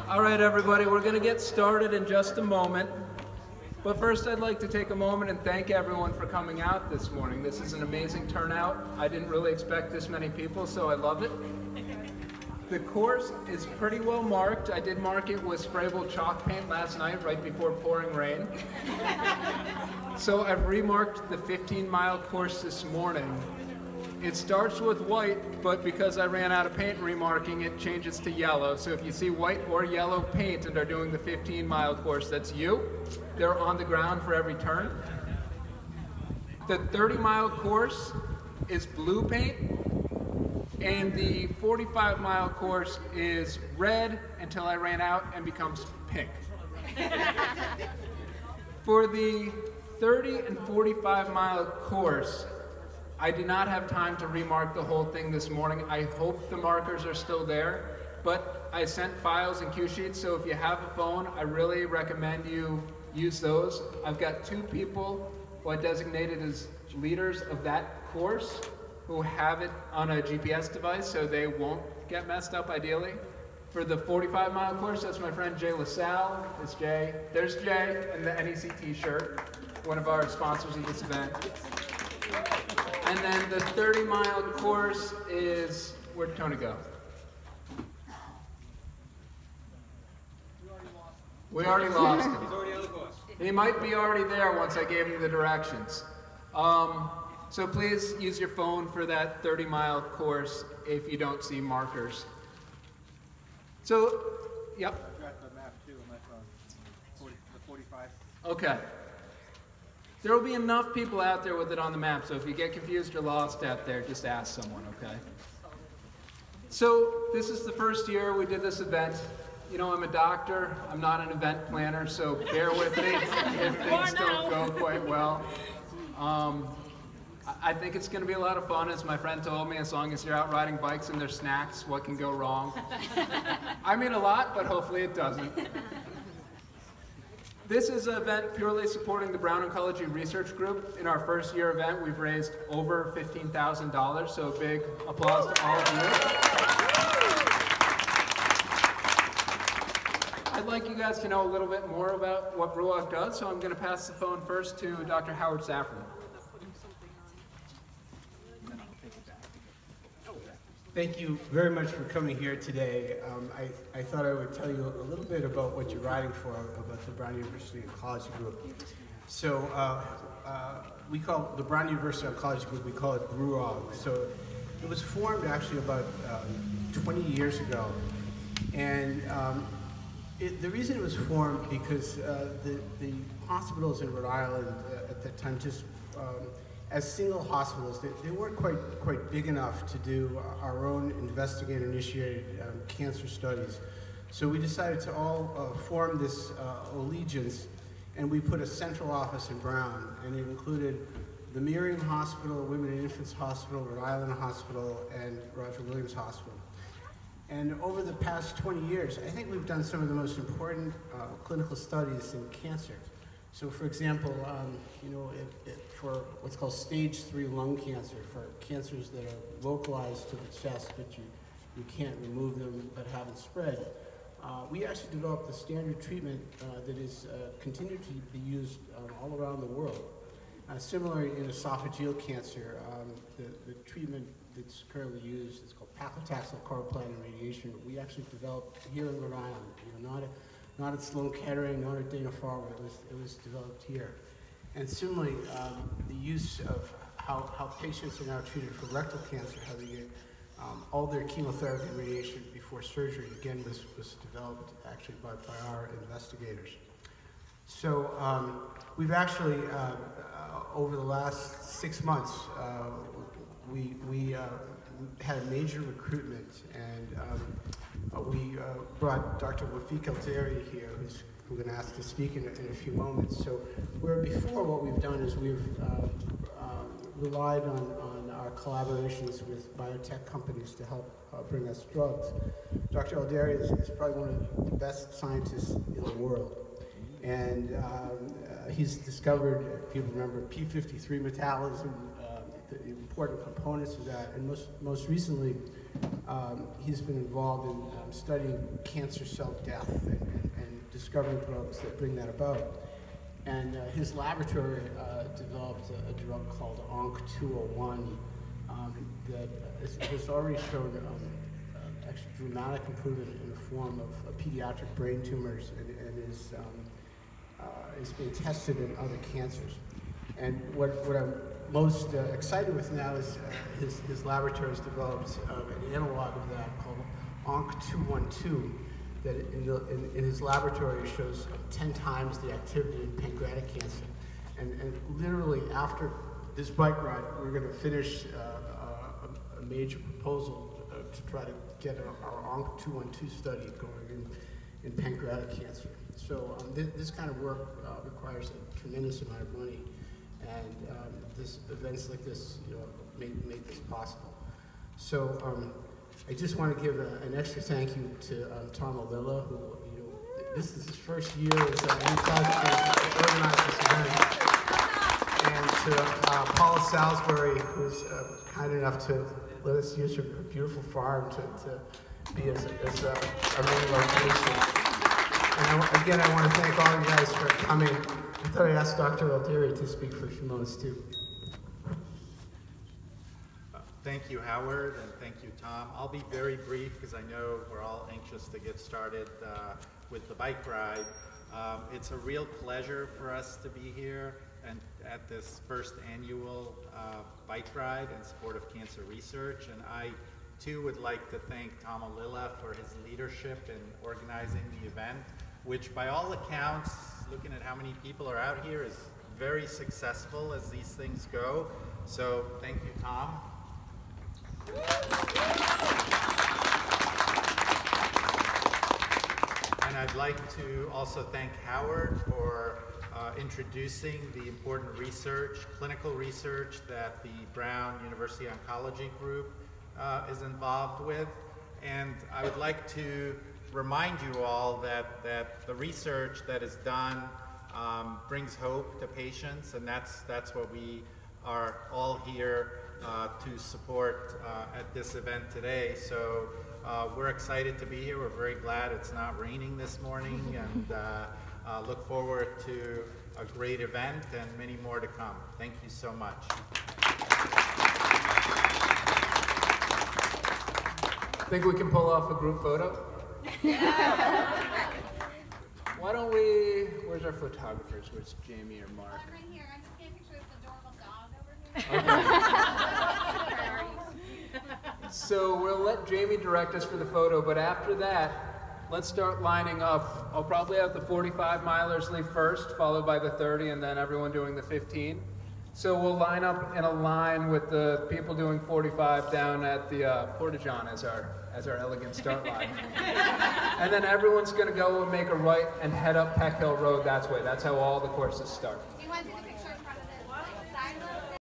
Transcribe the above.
All right, everybody, we're going to get started in just a moment. But first, I'd like to take a moment and thank everyone for coming out this morning. This is an amazing turnout. I didn't really expect this many people, so I love it. The course is pretty well marked. I did mark it with sprayable chalk paint last night, right before pouring rain. So I've remarked the 15-mile course this morning. It starts with white, but because I ran out of paint remarking, it changes to yellow. So if you see white or yellow paint and are doing the 15-mile course, that's you. They're on the ground for every turn. The 30-mile course is blue paint, and the 45-mile course is red until I ran out and becomes pink. For the 30 and 45-mile course, I did not have time to remark the whole thing this morning. I hope the markers are still there, but I sent files and cue sheets, so if you have a phone, I really recommend you use those. I've got 2 people who I designated as leaders of that course who have it on a GPS device, so they won't get messed up ideally. For the 45-mile course, that's my friend Jay LaSalle. It's Jay. There's Jay in the NEC t-shirt, one of our sponsors of this event. And then the 30-mile course is, where'd Tony go? We already lost him. He's already on the course. He might be already there once I gave him the directions. So please use your phone for that 30-mile course if you don't see markers. So, yep. I've got the map too on my phone, the 45. Okay. There will be enough people out there with it on the map, so if you get confused or lost out there, just ask someone, okay? So this is the first year we did this event. You know, I'm a doctor, I'm not an event planner, so bear with me if things don't go quite well. I think it's gonna be a lot of fun, as my friend told me, as long as you're out riding bikes and there's snacks, what can go wrong? I mean a lot, but hopefully it doesn't. This is an event purely supporting the Brown Oncology Research Group. In our first year event, we've raised over $15,000, so a big applause to all of you. I'd like you guys to know a little bit more about what BrUOG does, so I'm going to pass the phone first to Dr. Howard Safran. Thank you very much for coming here today. I thought I would tell you a little bit about what you're writing for, about the Brown University Oncology Group. So we call the Brown University Oncology Group, we call it BrUOG. So it was formed actually about 20 years ago. And the reason it was formed because the hospitals in Rhode Island at that time just as single hospitals, they weren't quite big enough to do our own investigator-initiated cancer studies. So we decided to all form this allegiance, and we put a central office in Brown, and it included the Miriam Hospital, Women and Infants Hospital, Rhode Island Hospital, and Roger Williams Hospital. And over the past 20 years, I think we've done some of the most important clinical studies in cancer. So for example, you know, for what's called stage 3 lung cancer, for cancers that are localized to the chest, but you can't remove them but haven't spread, we actually developed a standard treatment that is continued to be used all around the world. Similarly, in esophageal cancer, the treatment that's currently used is called paclitaxel carboplatin radiation. We actually developed here in Rhode Island, you know, not at Sloan Kettering, not at Dana-Farber. It was developed here. And similarly, the use of how patients are now treated for rectal cancer, how they get all their chemotherapy and radiation before surgery, again, was developed actually by our investigators. So we've actually, over the last 6 months, we had a major recruitment, and we brought Dr. El-Deiry here, who's I'm going to ask to speak in a few moments. So where before what we've done is we've relied on our collaborations with biotech companies to help bring us drugs. Dr. El-Deiry is probably one of the best scientists in the world. And he's discovered, if people remember, P53 metabolism, the important components of that. And most recently, He's been involved in studying cancer cell death and discovering drugs that bring that about. And his laboratory developed a drug called ONC201 that has already shown actually dramatic improvement in the form of pediatric brain tumors and is being tested in other cancers. And what I'm most excited with now is his laboratory has developed an analog of that called ONC212 that in his laboratory shows 10 times the activity in pancreatic cancer. And literally after this bike ride, we're going to finish a major proposal to try to get our ONC212 study going in pancreatic cancer. So this kind of work requires a tremendous amount of money, and events like this, make this possible. So I just want to give an extra thank you to Tom Alilla, who this is his first year as an to organize this event, and to Paula Salisbury, who's kind enough to let us use her beautiful farm to be as our main location. And again, I want to thank all you guys for coming. I thought I'd ask Dr. El-Deiry to speak for a few moments too. Thank you, Howard, and thank you, Tom. I'll be very brief because I know we're all anxious to get started with the bike ride. It's a real pleasure for us to be here and at this first annual bike ride in support of cancer research. And I, too, would like to thank Tom Alilla for his leadership in organizing the event, which by all accounts, looking at how many people are out here, is very successful as these things go. So thank you, Tom. And I'd like to also thank Howard for introducing the important research, clinical research that the Brown University Oncology Group is involved with. And I would like to remind you all that the research that is done brings hope to patients, and that's what we are all here to support at this event today. So we're excited to be here. We're very glad it's not raining this morning, and look forward to a great event and many more to come. Thank you so much. Think we can pull off a group photo? Why don't we, where's our photographers? Where's Jamie or Mark? I'm right here. I'm just getting pictures of the adorable dog over here. Okay. So we'll let Jamie direct us for the photo, but after that, let's start lining up. I'll probably have the 45 milers leave first, followed by the 30, and then everyone doing the 15. So we'll line up in a line with the people doing 45 down at the Porta-John as our elegant start line. And then everyone's going to go and make a right and head up Peck Hill Road that way. That's how all the courses start. Do you want to do the